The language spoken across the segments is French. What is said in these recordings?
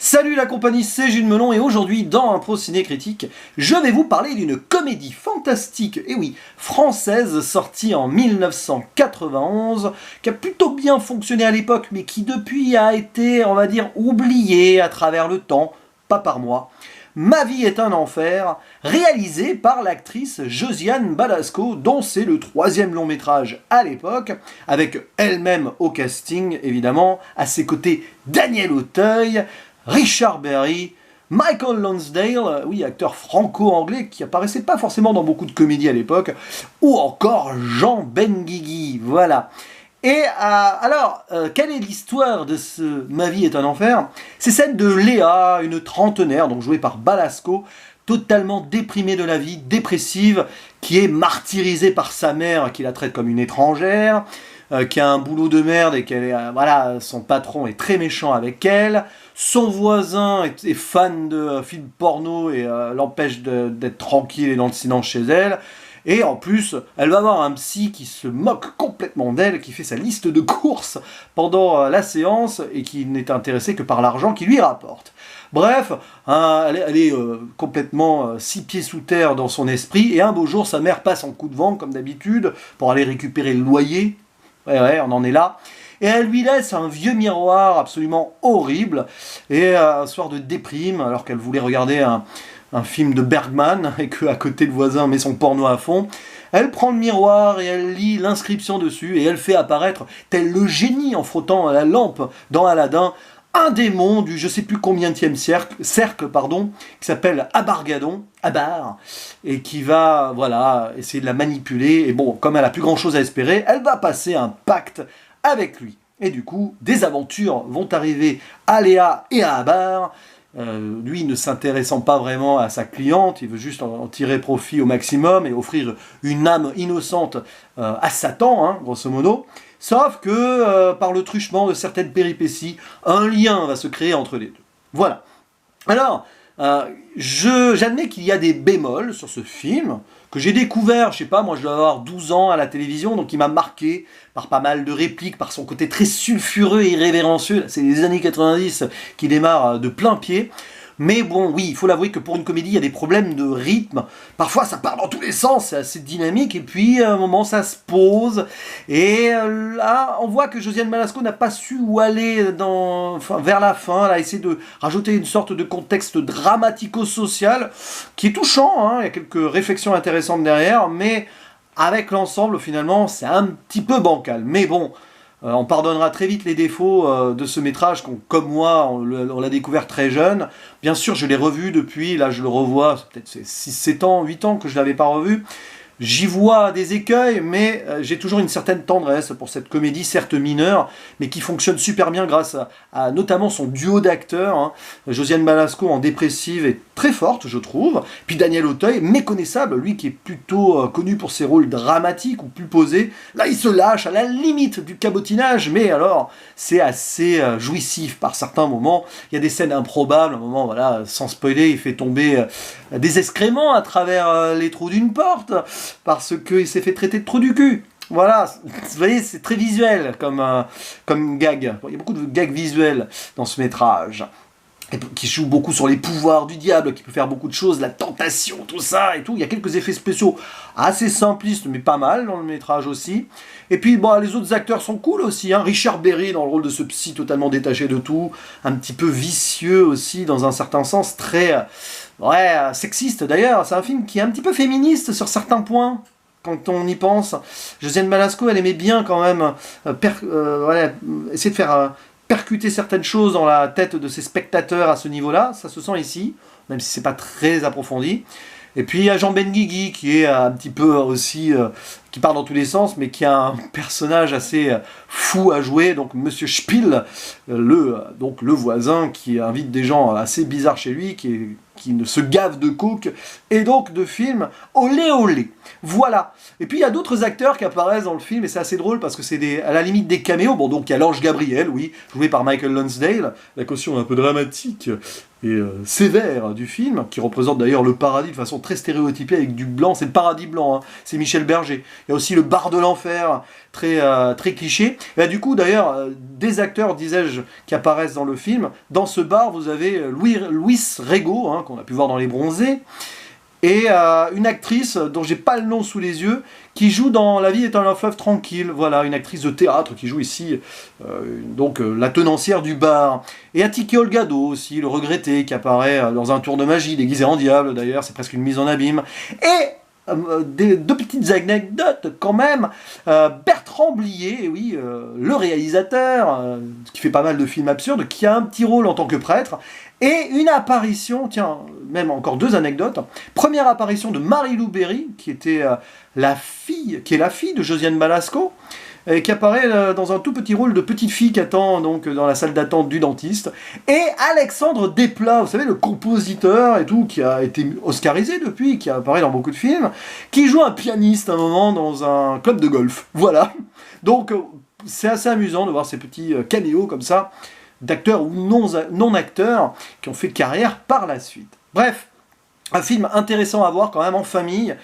Salut la compagnie, c'est Jules Melon et aujourd'hui dans Impro Ciné Critique, je vais vous parler d'une comédie fantastique, et oui, française, sortie en 1991, qui a plutôt bien fonctionné à l'époque, mais qui depuis a été, on va dire, oubliée à travers le temps, pas par moi. Ma vie est un enfer, réalisé par l'actrice Josiane Balasco, dont c'est le 3e long métrage à l'époque, avec elle-même au casting, évidemment, à ses côtés Daniel Auteuil, Richard Berry, Michael Lonsdale, oui, acteur franco-anglais qui apparaissait pas forcément dans beaucoup de comédies à l'époque, ou encore Jean Benguigui, voilà. Et quelle est l'histoire de ce Ma vie est un enfer? C'est celle de Léa, une trentenaire, donc jouée par Balasco, totalement déprimée de la vie, dépressive, qui est martyrisée par sa mère, qui la traite comme une étrangère, qui a un boulot de merde et son patron est très méchant avec elle. Son voisin est fan de films porno et l'empêche d'être tranquille et dans le silence chez elle. Et en plus, elle va avoir un psy qui se moque complètement d'elle, qui fait sa liste de courses pendant la séance et qui n'est intéressé que par l'argent qu'il lui rapporte. Bref, elle est complètement 6 pieds sous terre dans son esprit, et un beau jour, sa mère passe en coup de vent, comme d'habitude, pour aller récupérer le loyer. Ouais, on en est là. Et elle lui laisse un vieux miroir absolument horrible, et un soir de déprime, alors qu'elle voulait regarder un film de Bergman, et qu'à côté le voisin met son porno à fond, elle prend le miroir et elle lit l'inscription dessus, et elle fait apparaître, tel le génie en frottant la lampe dans Aladdin, un démon du je sais plus combienième cercle, qui s'appelle Abargadon, Abar, et qui va, essayer de la manipuler, et bon, comme elle a plus grand chose à espérer, elle va passer un pacte avec lui. Et du coup, des aventures vont arriver à Léa et à Abar, lui ne s'intéressant pas vraiment à sa cliente, il veut juste en tirer profit au maximum et offrir une âme innocente à Satan, grosso modo. Sauf que par le truchement de certaines péripéties, un lien va se créer entre les deux. Voilà. Alors, j'admets qu'il y a des bémols sur ce film, que j'ai découvert, je sais pas, moi je dois avoir 12 ans à la télévision, donc il m'a marqué par pas mal de répliques, par son côté très sulfureux et irrévérencieux. C'est les années 90 qui démarrent de plein pied. Mais bon, oui, il faut l'avouer que pour une comédie, il y a des problèmes de rythme. Parfois, ça part dans tous les sens, c'est assez dynamique, et puis à un moment, ça se pose. Et là, on voit que Josiane Balasco n'a pas su où aller vers la fin. Elle a essayé de rajouter une sorte de contexte dramatico-social qui est touchant, il y a quelques réflexions intéressantes derrière, mais avec l'ensemble, finalement, c'est un petit peu bancal. Mais bon, on pardonnera très vite les défauts de ce métrage, comme moi, on l'a découvert très jeune. Bien sûr, je l'ai revu depuis, là je le revois, peut-être 6, 7 ans, 8 ans que je ne l'avais pas revu. J'y vois des écueils, mais j'ai toujours une certaine tendresse pour cette comédie, certes mineure, mais qui fonctionne super bien grâce à notamment son duo d'acteurs. Josiane Balasco en dépressive est très forte, je trouve. Puis Daniel Auteuil, méconnaissable, lui qui est plutôt connu pour ses rôles dramatiques ou plus posés. Là, il se lâche à la limite du cabotinage, mais alors, c'est assez jouissif par certains moments. Il y a des scènes improbables, à un moment, sans spoiler, il fait tomber des excréments à travers les trous d'une porte, parce qu'il s'est fait traiter de trou du cul. Voilà, vous voyez, c'est très visuel comme gag. Il y a beaucoup de gags visuels dans ce métrage, qui joue beaucoup sur les pouvoirs du diable, qui peut faire beaucoup de choses, la tentation, tout ça et tout. Il y a quelques effets spéciaux assez simplistes, mais pas mal dans le métrage aussi. Et puis, les autres acteurs sont cool aussi. Richard Berry dans le rôle de ce psy totalement détaché de tout, un petit peu vicieux aussi, dans un certain sens, très sexiste d'ailleurs. C'est un film qui est un petit peu féministe sur certains points, quand on y pense. Josiane Balasco, elle aimait bien quand même essayer de faire percuter certaines choses dans la tête de ses spectateurs à ce niveau-là. Ça se sent ici, même si c'est pas très approfondi. Et puis il y a Jean Benguigui qui est un petit peu aussi, qui part dans tous les sens, mais qui a un personnage assez fou à jouer, donc Monsieur Spiel, le voisin qui invite des gens assez bizarres chez lui, qui ne se gave de coke, et donc de film olé olé. Voilà. Et puis il y a d'autres acteurs qui apparaissent dans le film, et c'est assez drôle parce que c'est à la limite des caméos. Bon, donc il y a l'ange Gabriel, oui, joué par Michael Lonsdale, la caution un peu dramatique et sévère du film, qui représente d'ailleurs le paradis de façon très stéréotypée avec du blanc. C'est le paradis blanc, c'est Michel Berger Il y a aussi le bar de l'enfer, très cliché. Et du coup, d'ailleurs, des acteurs, disais-je, qui apparaissent dans le film. Dans ce bar, vous avez Luis Rego, hein, qu'on a pu voir dans Les Bronzés, et une actrice dont j'ai pas le nom sous les yeux, qui joue dans La vie est un long fleuve tranquille. Voilà, une actrice de théâtre qui joue ici, la tenancière du bar. Et Atiki Olgado aussi, le regretté, qui apparaît dans un tour de magie, déguisé en diable d'ailleurs, c'est presque une mise en abîme. Et deux petites anecdotes quand même. Bertrand Blier, oui, le réalisateur, qui fait pas mal de films absurdes, qui a un petit rôle en tant que prêtre, et une apparition, tiens, même encore deux anecdotes. Première apparition de Marie-Lou Berry, qui était la fille de Josiane Balasco, qui apparaît dans un tout petit rôle de petite fille qui attend donc dans la salle d'attente du dentiste. Et Alexandre Desplat, vous savez, le compositeur et tout, qui a été oscarisé depuis, qui apparaît dans beaucoup de films, qui joue un pianiste à un moment dans un club de golf. Voilà. Donc c'est assez amusant de voir ces petits caméos comme ça, d'acteurs ou non-acteurs qui ont fait carrière par la suite. Bref, un film intéressant à voir quand même en famille,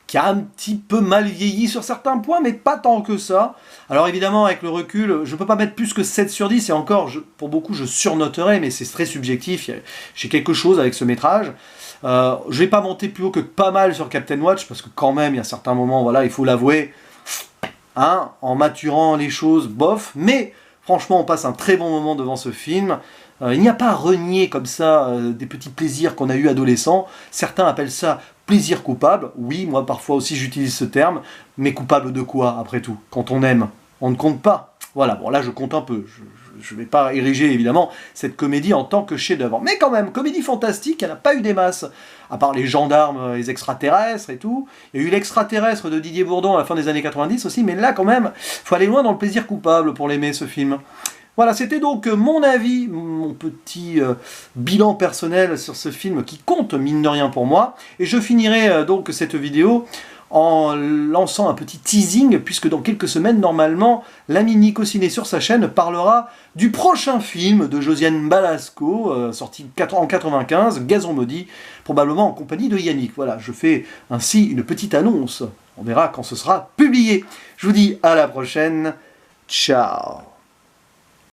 qui a un petit peu mal vieilli sur certains points, mais pas tant que ça. Alors évidemment, avec le recul, je ne peux pas mettre plus que 7 sur 10, et encore, pour beaucoup, je surnoterai, mais c'est très subjectif, j'ai quelque chose avec ce métrage. Je ne vais pas monter plus haut que pas mal sur Captain Watch, parce que quand même, il y a certains moments, voilà, il faut l'avouer, hein, en maturant les choses, bof, mais franchement, on passe un très bon moment devant ce film. Il n'y a pas à renier comme ça des petits plaisirs qu'on a eu adolescents. Certains appellent ça plaisir coupable. Oui, moi parfois aussi j'utilise ce terme. Mais coupable de quoi, après tout? Quand on aime, on ne compte pas. Voilà, bon là je compte un peu. Je ne vais pas ériger évidemment cette comédie en tant que chef-d'œuvre. Mais quand même, comédie fantastique, elle n'a pas eu des masses. À part les gendarmes, les extraterrestres et tout. Il y a eu l'extraterrestre de Didier Bourdon à la fin des années 90 aussi. Mais là quand même, il faut aller loin dans le plaisir coupable pour l'aimer ce film. Voilà, c'était donc mon avis, mon petit bilan personnel sur ce film qui compte mine de rien pour moi. Et je finirai donc cette vidéo en lançant un petit teasing, puisque dans quelques semaines, normalement, l'ami Nico Ciné sur sa chaîne parlera du prochain film de Josiane Balasco, sorti en 95, Gazon Maudit, probablement en compagnie de Yannick. Voilà, je fais ainsi une petite annonce. On verra quand ce sera publié. Je vous dis à la prochaine. Ciao.